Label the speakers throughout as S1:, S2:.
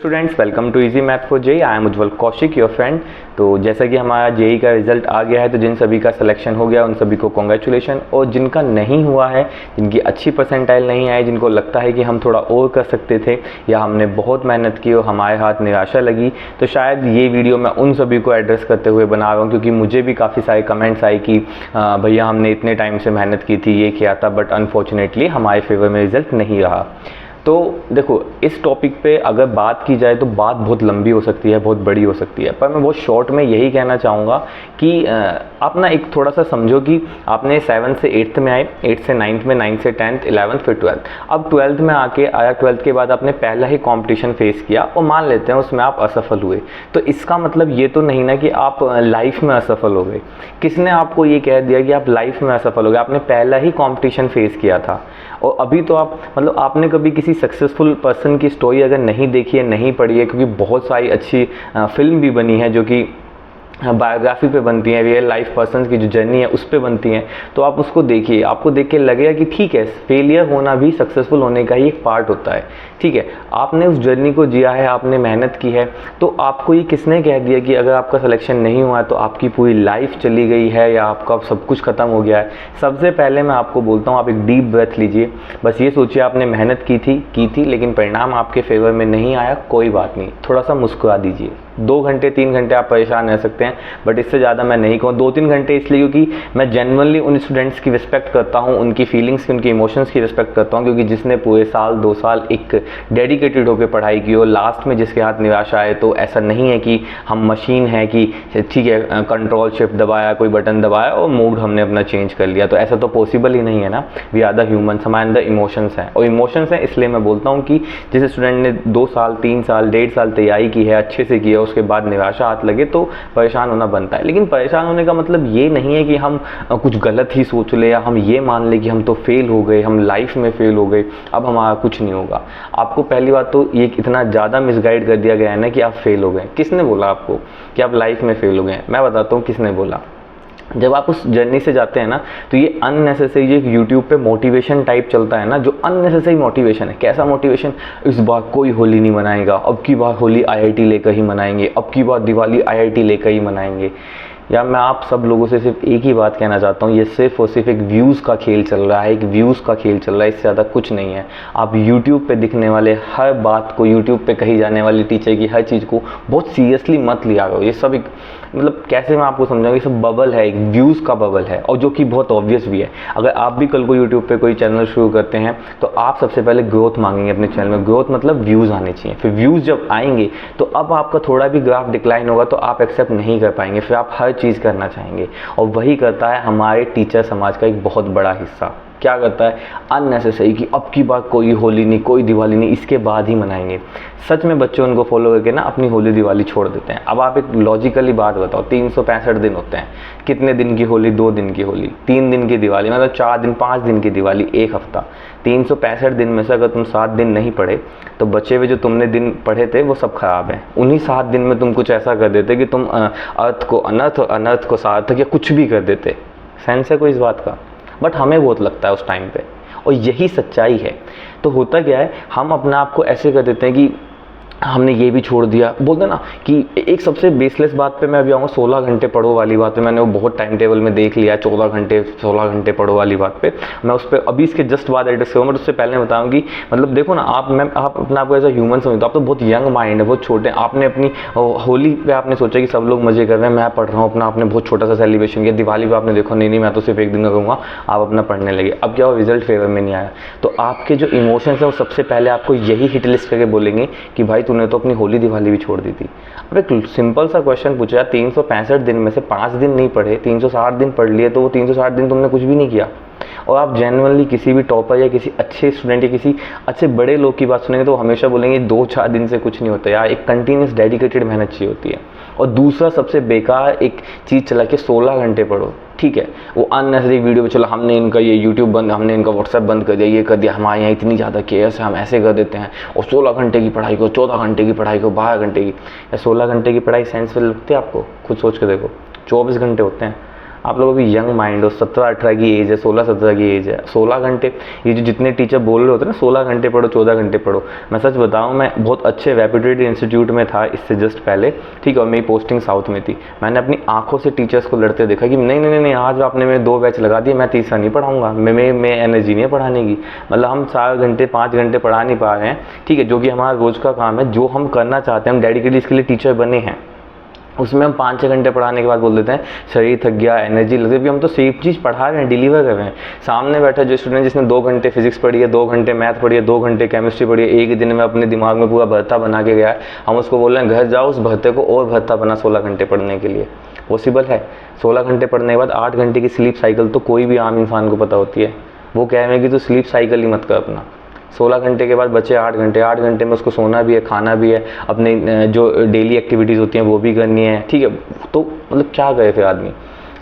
S1: Students, welcome to easy math for JEE. I am Ujjwal Kaushik, your friend. तो जैसा कि हमारा जेई का रिजल्ट आ गया है, तो जिन सभी का सिलेक्शन हो गया उन सभी को कॉन्ग्रेचुलेशन। और जिनका नहीं हुआ है, जिनकी अच्छी परसेंटाइल नहीं आई, जिनको लगता है कि हम थोड़ा और कर सकते थे या हमने बहुत मेहनत की और हमारे हाथ निराशा लगी, तो शायद ये वीडियो मैं उन सभी को एड्रेस करते हुए बना रहा हूँ, क्योंकि मुझे भी काफ़ी सारे कमेंट्स आए कि भैया हमने इतने टाइम से मेहनत की थी, ये किया था, बट अनफॉर्चुनेटली हमारे फेवर में रिजल्ट नहीं रहा। तो देखो, इस टॉपिक पे अगर बात की जाए तो बात बहुत लंबी हो सकती है, बहुत बड़ी हो सकती है, पर मैं बहुत शॉर्ट में यही कहना चाहूँगा कि आप ना एक थोड़ा सा समझो कि आपने 7th से 8th में आए, 8th से 9th में, 9th से 10th, 11th फिर 12th। अब 12th में आया, 12th के बाद आपने पहला ही कंपटीशन फेस किया और मान लेते हैं उसमें आप असफल हुए, तो इसका मतलब ये तो नहीं ना कि आप लाइफ में असफल हो गए। किसने आपको ये कह दिया कि आप लाइफ में असफल हो गए? आपने पहला ही कंपटीशन फेस किया था और अभी तो आप मतलब आपने कभी किसी सक्सेसफुल पर्सन की स्टोरी अगर नहीं देखी है, नहीं पढ़ी है, क्योंकि बहुत सारी अच्छी फिल्म भी बनी है जो कि बायोग्राफी पे बनती हैं, रियल लाइफ पर्सन की जो जर्नी है उस पे बनती हैं, तो आप उसको देखिए, आपको देख के लगेगा कि ठीक है, फेलियर होना भी सक्सेसफुल होने का ही एक पार्ट होता है। ठीक है, आपने उस जर्नी को जिया है, आपने मेहनत की है, तो आपको ये किसने कह दिया कि अगर आपका सिलेक्शन नहीं हुआ है तो आपकी पूरी लाइफ चली गई है या आपका सब कुछ खत्म हो गया है? सबसे पहले मैं आपको बोलता हूँ, आप एक डीप ब्रेथ लीजिए। बस ये सोचिए आपने मेहनत की थी लेकिन परिणाम आपके फेवर में नहीं आया, कोई बात नहीं, थोड़ा सा मुस्कुरा दीजिए। 2 घंटे 3 घंटे आप परेशान रह सकते हैं, बट इससे ज़्यादा मैं नहीं कहूँ। 2-3 घंटे इसलिए क्योंकि मैं जेन्युइनली उन स्टूडेंट्स की रिस्पेक्ट करता हूँ, उनकी फीलिंग्स की, उनकी इमोशंस की रिस्पेक्ट करता हूँ, क्योंकि जिसने पूरे साल 2 साल एक डेडिकेटेड होकर पढ़ाई की और लास्ट में जिसके हाथ निराशा आए, तो ऐसा नहीं है कि हम मशीन है कि ठीक है कंट्रोल शिफ्ट दबाया, कोई बटन दबाया और मूड हमने अपना चेंज कर लिया, तो ऐसा तो पॉसिबल ही नहीं है ना। वी आर द ह्यूमन्स, हमारे अंदर इमोशंस हैं, और इमोशंस हैं इसलिए मैं बोलता हूँ कि जिस स्टूडेंट ने 2 साल 3 साल 1.5 साल तैयारी की है, अच्छे से की है, उसके बाद निराशा हाथ लगे तो परेशान होना बनता है। लेकिन परेशान होने का मतलब ये नहीं है कि हम कुछ गलत ही सोच ले या हम ये मान ले कि हम तो फेल हो गए, हम लाइफ में फेल हो गए, अब हमारा कुछ नहीं होगा। आपको पहली बात तो ये इतना ज़्यादा मिसगाइड कर दिया गया है ना कि आप फेल हो गए। किसने बोला आपको कि आप लाइफ में फेल हो गए? मैं बताता हूँ किसने बोला। जब आप उस जर्नी से जाते हैं ना, तो ये अननेसेसरी, ये यूट्यूब पे मोटिवेशन टाइप चलता है ना, जो अननेसेसरी मोटिवेशन है। कैसा मोटिवेशन? इस बार कोई होली नहीं मनाएगा, अब की बार होली आईआईटी लेकर ही मनाएंगे, अब की बार दिवाली आईआईटी लेकर ही मनाएंगे। या मैं आप सब लोगों से सिर्फ एक ही बात कहना चाहता हूँ, ये सिर्फ और सिर्फ एक व्यूज़ का खेल चल रहा है, एक व्यूज़ का खेल चल रहा है, इससे ज़्यादा कुछ नहीं है। आप यूट्यूब पे दिखने वाले हर बात को, यूट्यूब पे कही जाने वाली टीचर की हर चीज़ को बहुत सीरियसली मत लिया करो। ये सब एक मतलब कैसे मैं आपको समझाऊँ, ये सब बबल है, एक व्यूज़ का बबल है, और जो कि बहुत ऑब्वियस भी है। अगर आप भी कल को यूट्यूब पे कोई चैनल शुरू करते हैं तो आप सबसे पहले ग्रोथ मांगेंगे अपने चैनल में। ग्रोथ मतलब व्यूज़ आने चाहिए, फिर व्यूज़ जब आएंगे तो अब आपका थोड़ा भी ग्राफ डिक्लाइन होगा तो आप एक्सेप्ट नहीं कर पाएंगे, फिर आप हर चीज़ करना चाहेंगे। और वही करता है हमारे टीचर समाज का एक बहुत बड़ा हिस्सा। क्या करता है? अननेसेसरी कि अब की बार कोई होली नहीं, कोई दिवाली नहीं, इसके बाद ही मनाएंगे। सच में बच्चे उनको फॉलो करके ना अपनी होली दिवाली छोड़ देते हैं। अब आप एक लॉजिकली बात बताओ, 365 दिन होते हैं, कितने दिन की होली? 2 दिन की होली, 3 दिन की दिवाली, मतलब 4 दिन 5 दिन की दिवाली, एक हफ्ता। 365 दिन में से अगर तुम 7 दिन नहीं पढ़े तो बचे हुए जो तुमने दिन पढ़े थे वो सब खराब है। उन्हीं 7 दिन में तुम कुछ ऐसा कर देते कि तुम अर्थ को अनर्थ और अनर्थ को सार्थक या कुछ भी कर देते। सेंस है कोई इस बात का? बट हमें बहुत लगता है उस टाइम पे, और यही सच्चाई है। तो होता क्या है, हम अपने आप को ऐसे कर देते हैं कि हमने ये भी छोड़ दिया। बोलते ना कि एक सबसे बेसलेस बात पे मैं अभी आऊँगा, 16 घंटे पढ़ो वाली बात पे। मैंने वो बहुत टाइम टेबल में देख लिया, 14 घंटे 16 घंटे पढ़ो वाली बात पे। मैं उस पर अभी इसके जस्ट बाद एड्रेस करूँगा, उससे पहले मैं बताऊँ कि मतलब देखो ना, आप अपने आप को एज अ ह्यूमन समझते हो। आप तो बहुत यंग माइंड है, बहुत छोटे। आपने अपनी होली पे आपने सोचा कि सब लोग मजे कर रहे हैं, मैं पढ़ रहा हूँ अपना, आपने बहुत छोटा सा सेलिब्रेशन किया। दिवाली पे आपने देखो नहीं मैं तो सिर्फ एक दिन का करूँगा, आप अपना पढ़ने लगे। अब क्या हो, रिजल्ट फेवर में नहीं आया, तो आपके जो इमोशंस है वो सबसे पहले आपको यही हिट लिस्ट करके बोलेंगे कि भाई तूने तो अपनी होली दिवाली भी छोड़ दी थी। अब एक सिंपल सा क्वेश्चन पूछा, 365 दिन में से 5 दिन नहीं पढ़े, 360 दिन पढ़ लिए, तो वो 360 दिन तुमने कुछ भी नहीं किया। और आप जेन्युइनली किसी भी टॉपर या किसी अच्छे स्टूडेंट या किसी अच्छे बड़े लोग की बात सुनेंगे तो हमेशा बोलेंगे 2-4 दिन से कुछ नहीं होता यार, एक कंटिन्यूस डेडिकेटेड मेहनत चाहिए होती है। और दूसरा सबसे बेकार एक चीज़ चला के 16 घंटे पढ़ो। ठीक है, वो अननेसेसरी वीडियो पे चलो, हमने इनका ये यूट्यूब बंद, हमने इनका व्हाट्सएप बंद कर दिया, ये कर दिया, हमारे यहाँ इतनी ज़्यादा केयर्स है, हम ऐसे कर देते हैं। और 16 घंटे की पढ़ाई को, 14 घंटे की पढ़ाई को, 12 घंटे की या 16 घंटे की पढ़ाई सेंसफुल लगती है आपको? खुद सोच के देखो, 24 घंटे होते हैं। आप लोगों की यंग माइंड हो, 17-18 की एज है, 16-17 की एज है, 16 घंटे, ये जो जितने टीचर बोल रहे होते हैं ना 16 घंटे पढ़ो, 14 घंटे पढ़ो, मैं सच बताऊँ मैं बहुत अच्छे रेप्यूटेड इंस्टीट्यूट में था इससे जस्ट पहले, ठीक है, और मेरी पोस्टिंग साउथ में थी। मैंने अपनी आंखों से टीचर्स को लड़ते देखा कि नहीं नहीं नहीं, आज आपने मेरे 2 बैच लगा दिए, मैं तीसरा नहीं पढ़ाऊँगा, मैं एनर्जी नहीं है पढ़ाने की। मतलब हम 4 घंटे 5 घंटे पढ़ा नहीं पा रहे हैं, ठीक है, जो कि हमारा रोज़ का काम है, जो हम करना चाहते हैं, हम डेडिकेटली इसके लिए टीचर बने हैं, उसमें हम 5-6 घंटे पढ़ाने के बाद बोल देते हैं शरीर थक गया, एनर्जी लग रही है। हम तो सेफ चीज़ पढ़ा रहे हैं, डिलीवर कर रहे हैं। सामने बैठा जो स्टूडेंट जिसने 2 घंटे फिजिक्स पढ़ी है, 2 घंटे मैथ पढ़ी है, 2 घंटे केमिस्ट्री पढ़ी है, एक ही दिन में अपने दिमाग में पूरा भरता बना के गया है, हम उसको बोल रहे हैं घर जाओ उस भरते को और भरता बना 16 घंटे पढ़ने के लिए। पॉसिबल है? 16 घंटे पढ़ने के बाद 8 घंटे की स्लीप साइकिल तो कोई भी आम इंसान को पता होती है। वो कह रहे हैं कि तू स्लीप साइकिल ही मत कर अपना। 16 घंटे के बाद बचे 8 घंटे, 8 घंटे में उसको सोना भी है, खाना भी है, अपने जो डेली एक्टिविटीज़ होती हैं वो भी करनी है, ठीक है। तो मतलब क्या करे फिर आदमी?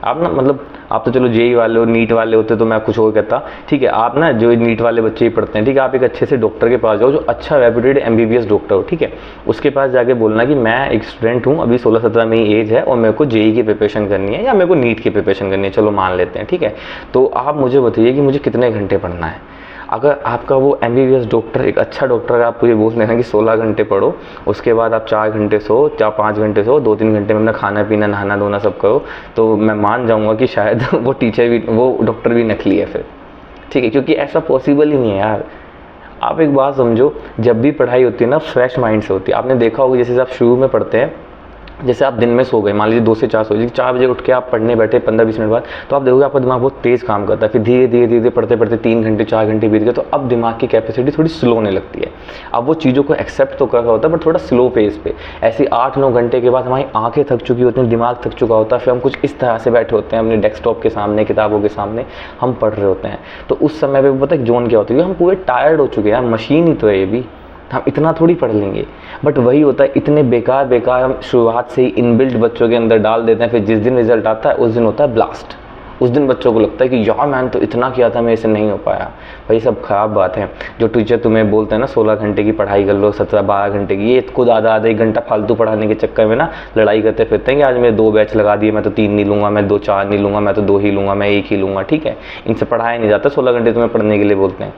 S1: आप ना मतलब आप तो चलो जेई वाले हो, नीट वाले होते तो मैं कुछ और कहता, ठीक है। आप ना जो नीट वाले बच्चे ही पढ़ते हैं, ठीक है, आप एक अच्छे से डॉक्टर के पास जाओ जो अच्छा रेप्यूटेड एमबीबीएस डॉक्टर हो, ठीक है, उसके पास जाके बोलना कि मैं एक स्टूडेंट हूँ, अभी 16-17 में ही एज है और मेरे को जेई की प्रिपरेशन करनी है या मेरे को नीट की प्रिपरेशन करनी है, चलो मान लेते हैं, ठीक है। तो आप मुझे बताइए कि मुझे कितने घंटे पढ़ना है। अगर आपका वो एमबीबीएस डॉक्टर एक अच्छा डॉक्टर है, आपको ये बोल देना कि 16 घंटे पढ़ो, उसके बाद आप 4 घंटे सो, 5 घंटे सो, 2-3 घंटे में अपना खाना पीना नहाना धोना सब करो, तो मैं मान जाऊँगा कि शायद वो टीचर भी, वो डॉक्टर भी नकली है फिर, ठीक है, क्योंकि ऐसा पॉसिबल ही नहीं है यार। आप एक बात समझो, जब भी पढ़ाई होती है ना फ्रेश माइंड से होती है। आपने देखा होगा जैसे आप शुरू में पढ़ते हैं, जैसे आप दिन में सो गए, मान लीजिए 2 से 4 सो गए, 4 बजे उठ के आप पढ़ने बैठे 15-20 मिनट बाद, तो आप देखोगे आपका दिमाग बहुत तेज़ काम करता है। फिर धीरे धीरे धीरे पढ़ते पढ़ते 3 घंटे 4 घंटे बीत गए, तो अब दिमाग की कैपेसिटी थोड़ी स्लो होने लगती है। अब वो चीज़ों को एक्सेप्ट तो कर रहा होता है बट थोड़ा स्लो पेस पे। ऐसे 8-9 घंटे के बाद हमारी आंखें थक चुकी होती हैं, दिमाग थक चुका होता है, फिर हम कुछ इस तरह से बैठे होते हैं अपने डेस्कटॉप के सामने, किताबों के सामने हम पढ़ रहे होते हैं। तो उस समय पर पता है जोन क्या होता है, हम पूरे टायर्ड हो चुके हैं, मशीन ही तो है ये भी, हम इतना थोड़ी पढ़ लेंगे। बट वही होता है, इतने बेकार हम शुरुआत से ही इनबिल्ट बच्चों के अंदर डाल देते हैं, फिर जिस दिन रिजल्ट आता है उस दिन होता है ब्लास्ट। उस दिन बच्चों को लगता है कि यार मैंने तो इतना किया था, मेरे से नहीं हो पाया। भाई सब ख़राब बात है। जो टीचर तुम्हें बोलते हैं ना 16 घंटे की पढ़ाई कर लो, 17-12 घंटे की, ये खुद आधा 1 घंटा फालतू पढ़ाने के चक्कर में ना लड़ाई करते फिरते हैं कि आज मैं 2 बैच लगा दिए, मैं तो 3 नहीं लूँगा, मैं 2-4 नहीं लूँगा, मैं तो 2 ही लूँगा, मैं 1 ही लूँगा, ठीक है। इनसे पढ़ाया नहीं जाता, 16 घंटे तुम्हें पढ़ने के लिए बोलते हैं,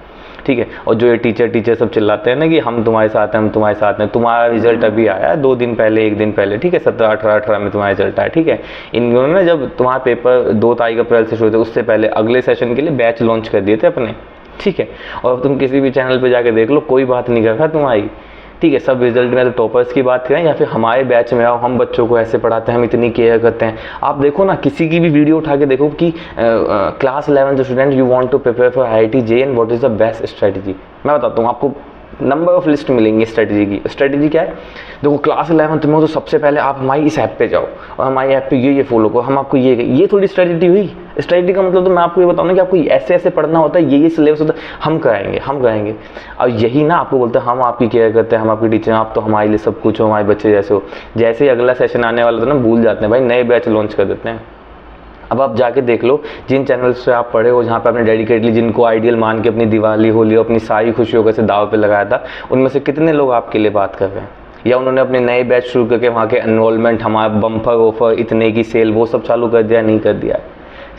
S1: ठीक है। और जो ये टीचर सब चिल्लाते हैं ना कि हम तुम्हारे साथ हैं, हम तुम्हारे साथ हैं, तुम्हारा रिजल्ट अभी आया 2 दिन पहले, 1 दिन पहले, ठीक है, 17-18 में तुम्हारा रिजल्ट आया, ठीक है। इन्होंने ना जब तुम्हारा पेपर 2 तारीख अप्रैल से शुरू थे, उससे पहले अगले सेशन के लिए बैच लॉन्च कर दिए थे अपने, ठीक है। और तुम किसी भी चैनल पर जाके देख लो, कोई बात नहीं कर रहा तुम्हारी, ठीक है। सब रिजल्ट में तो टॉपर्स की बात करें या फिर हमारे बैच में आओ, हम बच्चों को ऐसे पढ़ाते हैं, हम इतनी केयर करते हैं। आप देखो ना, किसी की भी वीडियो उठा के देखो कि class 11 student you want to prepare for IIT JEE and what is the best strategy. मैं बताता हूँ आपको, नंबर ऑफ लिस्ट मिलेंगी स्ट्रेटजी की। स्ट्रेटजी क्या है? देखो क्लास 11 में तो सबसे पहले आप हमारी इस ऐप पे जाओ और हमारी ऐप पे ये फॉलो करो, हम आपको ये थोड़ी स्ट्रेटजी हुई। स्ट्रेटजी का मतलब तो मैं आपको ये बताऊँ ना कि आपको ऐसे ऐसे पढ़ना होता है, ये सिलेबस होता है, हम कराएंगे। और यही ना आपको बोलते हैं हम आपकी केयर करते हैं, हम आपकी टीचर हैं, आप तो हमारे लिए सब कुछ हो, हमारे बच्चे जैसे हो। जैसे ही अगला सेशन आने वाला था ना, भूल जाते हैं भाई, नए बैच लॉन्च कर देते हैं। अब आप जाके देख लो जिन चैनल्स से आप पढ़े हो, जहाँ पे आपने डेडिकेटली जिनको आइडियल मान के अपनी दिवाली होली अपनी सारी खुशियों को से दाव पे लगाया था, उनमें से कितने लोग आपके लिए बात कर रहे हैं? या उन्होंने अपने नए बैच शुरू करके वहाँ के एनरोलमेंट, हमारा बम्पर ऑफर, इतने की सेल, वो सब चालू कर दिया, नहीं कर दिया?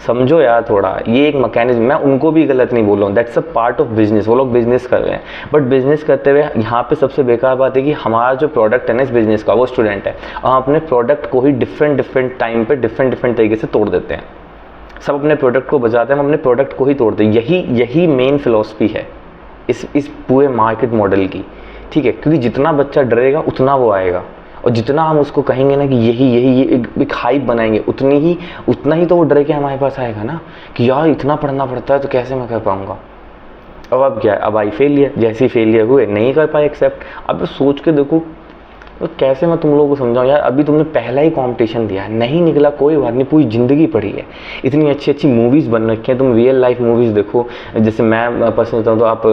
S1: समझो यार थोड़ा, ये एक मैकेनिज्म, मैं उनको भी गलत नहीं बोल रहा हूँ, that's a part of business, वो लोग बिजनेस कर रहे हैं। बट बिजनेस करते हुए यहाँ पे सबसे बेकार बात है कि हमारा जो प्रोडक्ट है ना इस बिजनेस का, वो स्टूडेंट है, और हम अपने प्रोडक्ट को ही डिफरेंट टाइम पे डिफरेंट तरीके से तोड़ देते हैं। सब अपने प्रोडक्ट को बचाते हैं, हम अपने प्रोडक्ट को ही तोड़ते हैं। यही मेन फिलॉसफी है इस पूरे मार्केट मॉडल की, ठीक है। क्योंकि जितना बच्चा डरेगा उतना वो आएगा, और जितना हम उसको कहेंगे ना कि ये एक हाइप बनाएंगे, उतना ही तो वो डर के हमारे पास आएगा ना कि यार इतना पढ़ना पड़ता है तो कैसे मैं कर पाऊँगा। अब क्या है, अब आई फेलियर, जैसे ही फेलियर हुए नहीं कर पाए एक्सेप्ट। अब सोच के देखो तो कैसे मैं तुम लोगों को समझाऊं यार, अभी तुमने पहला ही कंपटीशन दिया है, नहीं निकला कोई बात नहीं, पूरी ज़िंदगी पढ़ी है, इतनी अच्छी मूवीज़ बन रखी हैं, तुम रियल लाइफ मूवीज़ देखो। जैसे मैं पसंद करता हूँ तो आप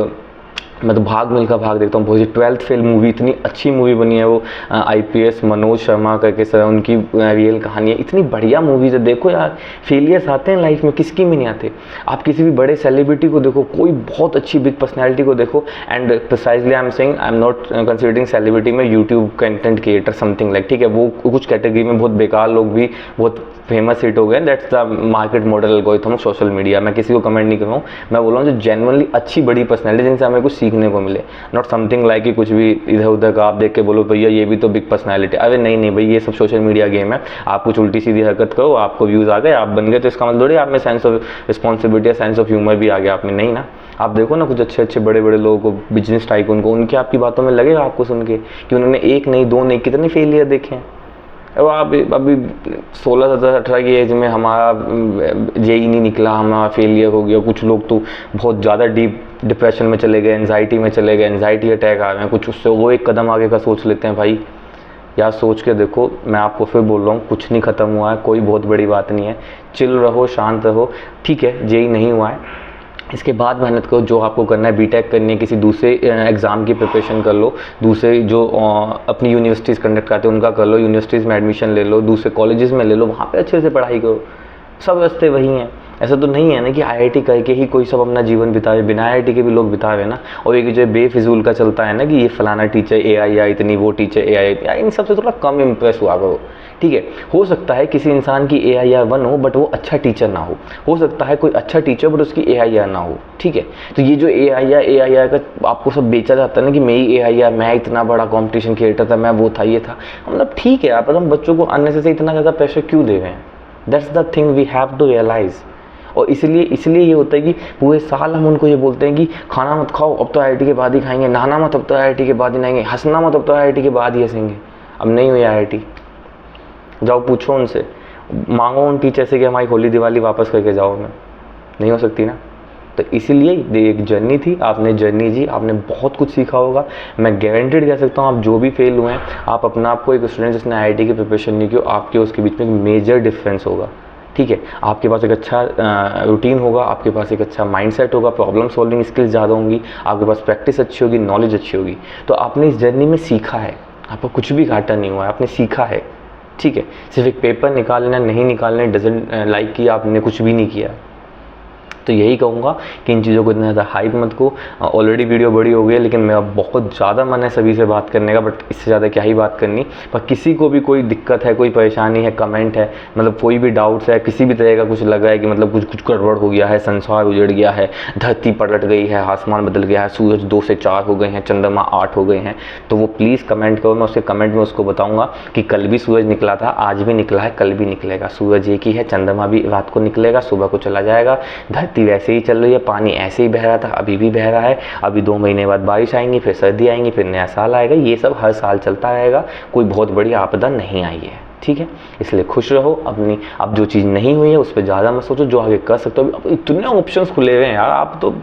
S1: मैं तो भाग मिल्खा भाग देखता हूँ, बहुत 12th फेल मूवी, इतनी अच्छी मूवी बनी है वो, IPS मनोज शर्मा करके सर, उनकी रियल कहानी है, इतनी बढ़िया मूवीज़ है। देखो यार, फेलियर्स आते हैं लाइफ में, किसकी में नहीं आते। आप किसी भी बड़े सेलिब्रिटी को देखो, कोई बहुत अच्छी बिग पर्सनैलिटी को देखो, and precisely I am saying, I am not considering celebrity में YouTube content creator something like, ठीक है, वो कुछ कैटेगरी में बहुत बेकार लोग भी बहुत फेमस हिट हो गए, that's the market model algorithm social media. मैं किसी को कमेंट नहीं कर रहा हूँ, मैं बोल रहा हूँ जो जेन्युइनली अच्छी बड़ी पर्सनैलिटी जिनसे हमें कुछ सीखने को मिले, नॉट समथिंग लाइक कि कुछ भी इधर उधर का आप देख के बोलो भैया ये भी तो बिग पर्सनैलिटी। अरे नहीं नहीं भाई, ये सब सोशल मीडिया गेम है। आप कुछ उल्टी सीधी हरकत करो, आपको व्यूज़ आ गए, आप बन गए, तो इसका मतलब थोड़ी आप में sense of responsibility, sense of humour भी आ गया आप में, नहीं ना। आप देखो ना कुछ अच्छे अच्छे बड़े बड़े लोगों को, बिजनेस टाइकून को, उनकी आपकी बातों में लगेगा आपको सुन के कि उन्होंने एक नहीं दो नहीं कितने फेलियर देखे हैं। अब आप अभी 16-17-18 की एज में हमारा जेई नहीं निकला, हमारा फेलियर हो गया। कुछ लोग तो बहुत ज़्यादा डीप डिप्रेशन में चले गए, एंजाइटी में चले गए, एंजाइटी अटैक आ गए कुछ, उससे वो एक कदम आगे का सोच लेते हैं। भाई यार सोच के देखो, मैं आपको फिर बोल रहा हूँ, कुछ नहीं ख़त्म हुआ है, कोई बहुत बड़ी बात नहीं है, चिल रहो, शांत रहो, ठीक है। जेई नहीं हुआ है, इसके बाद मेहनत करो, जो आपको करना है, बीटेक करनी है, किसी दूसरे एग्ज़ाम की प्रिपरेशन कर लो, दूसरे जो अपनी यूनिवर्सिटीज़ कंडक्ट करते हैं उनका कर लो, यूनिवर्सिटीज़ में एडमिशन ले लो, दूसरे कॉलेजेस में ले लो, वहाँ पे अच्छे से पढ़ाई करो। सब रास्ते वही हैं। ऐसा तो नहीं है ना कि IIT करके ही कोई सब अपना जीवन बिताए, बिना IIT के भी लोग बिताए ना। और एक जो बेफिजूल का चलता है ना कि ये फलाना टीचर AI इतनी, वो टीचर AI, इन सब से थोड़ा कम इम्प्रेस हुआ करो, ठीक है। हो सकता है किसी इंसान की AIR 1 हो बट वो अच्छा टीचर ना हो सकता है कोई अच्छा टीचर बट उसकी AIR ना हो, ठीक है। तो ये जो AIR का आपको सब बेचा जाता है ना कि मेरी AIR, मैं इतना बड़ा कॉम्पिटिशन क्रिएटर था, मैं वो था, ये था, मतलब ठीक है, आप हम बच्चों को अननेसेसरी इतना ज़्यादा प्रेशर क्यों दे रहे हैं? That's the thing we have to realise. और इसलिए ये होता है कि पूरे साल हम उनको ये बोलते हैं कि खाना मत खाओ, अब तो IIT के बाद ही खाएंगे, नहाना मत, अब तो IIT के बाद ही नहाएंगे, हंसना मत, अब तो IIT के बाद ही हंसेंगे। अब नहीं हुई IIT, जाओ पूछो उनसे, मांगो उन टीचर से कि हमारी होली दिवाली वापस करके जाओ, में नहीं हो सकती ना। तो इसीलिए ये एक जर्नी थी, आपने जर्नी जी, आपने बहुत कुछ सीखा होगा। मैं गारंटेड कह सकता हूँ, आप जो भी फेल हुए हैं, आप अपना आपको एक स्टूडेंट जिसने IIT की प्रिपरेशन नहीं की, आपके उसके बीच में एक मेजर डिफरेंस होगा, ठीक है। आपके पास एक अच्छा रूटीन होगा, आपके पास एक अच्छा माइंडसेट होगा, प्रॉब्लम सॉल्विंग स्किल्स ज़्यादा होंगी, आपके पास प्रैक्टिस अच्छी होगी, नॉलेज अच्छी होगी। तो आपने इस जर्नी में सीखा है, आपको कुछ भी घाटा नहीं हुआ है, आपने सीखा है, ठीक है। सिर्फ एक पेपर निकालना, नहीं निकालना डजंट लाइक कि आपने कुछ भी नहीं किया। तो यही कहूँगा कि इन चीज़ों को इतना ज़्यादा हाइप मत को। ऑलरेडी वीडियो बड़ी हो गई है, लेकिन मेरा बहुत ज़्यादा मन है सभी से बात करने का, बट इससे ज़्यादा क्या ही बात करनी। पर किसी को भी कोई दिक्कत है, कोई परेशानी है, कमेंट है, मतलब कोई भी डाउट्स है, किसी भी तरह का कुछ लग रहा है कि मतलब कुछ गड़बड़ हो गया है, संसार उजड़ गया है, धरती पलट गई है, आसमान बदल गया है, सूरज 2 से 4 हो गए हैं, चंद्रमा 8 हो गए हैं, तो वो प्लीज़ कमेंट करो। मैं उसके कमेंट में उसको बताऊँगा कि कल भी सूरज निकला था, आज भी निकला है, कल भी निकलेगा। सूरज एक ही है, चंद्रमा भी रात को निकलेगा, सुबह को चला जाएगा, धरती वैसे ही चल रही है, पानी ऐसे ही बह रहा था, अभी भी बह रहा है, अभी 2 महीने बाद बारिश आएंगी, फिर सर्दी आएंगी, फिर नया साल आएगा। ये सब हर साल चलता रहेगा, कोई बहुत बड़ी आपदा नहीं आई है, ठीक है। इसलिए खुश रहो अपनी, अब जो चीज़ नहीं हुई है उस पर ज़्यादा मत सोचो, जो आगे कर सकते हो। अब इतने ऑप्शंस खुले हुए हैं यार, आप तो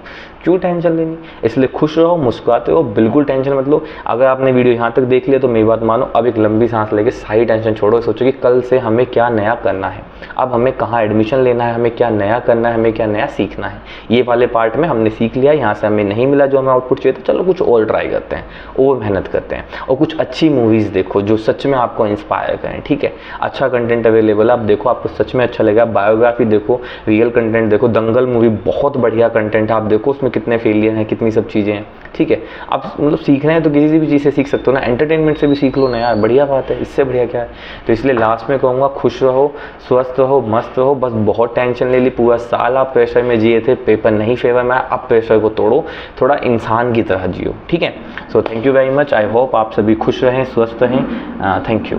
S1: क्यों टेंशन लेनी। इसलिए खुश रहो, मुस्कुराते रहो, बिल्कुल टेंशन मत लो। अगर आपने वीडियो यहाँ तक देख लिया तो मेरी बात मानो, अब एक लंबी सांस लेके सारी टेंशन छोड़ो, सोचो कि कल से हमें क्या नया करना है, अब हमें कहाँ एडमिशन लेना है, हमें क्या नया करना है, हमें क्या नया सीखना है। ये वाले पार्ट में हमने सीख लिया, यहाँ से हमें नहीं मिला जो हमें आउटपुट चाहिए, तो चलो कुछ और ट्राई करते हैं, और मेहनत करते हैं, और कुछ अच्छी मूवीज़ देखो जो सच में आपको इंस्पायर करें, ठीक है। अच्छा कंटेंट अवेलेबल है, आप देखो, आपको सच में अच्छा लगेगा। बायोग्राफी देखो, रियल कंटेंट देखो, दंगल मूवी बहुत बढ़िया कंटेंट है, आप देखो उसमें कितने फेलियर हैं, कितनी सब चीज़ें हैं, ठीक है। आप मतलब सीख रहे हैं तो किसी भी चीज़ से सीख सकते हो ना, एंटरटेनमेंट से भी सीख लो ना यार, बढ़िया बात है, इससे बढ़िया क्या है। तो इसलिए लास्ट में कहूँगा, खुश रहो, स्वस्थ रहो, मस्त रहो। बस बहुत टेंशन ले ली, पूरा साल आप प्रेशर में जिए थे, पेपर नहीं फेवर में, अब प्रेशर को तोड़ो, थोड़ा इंसान की तरह जियो, ठीक है। So thank you very much, I hope आप सभी खुश रहें, स्वस्थ रहें। Thank you.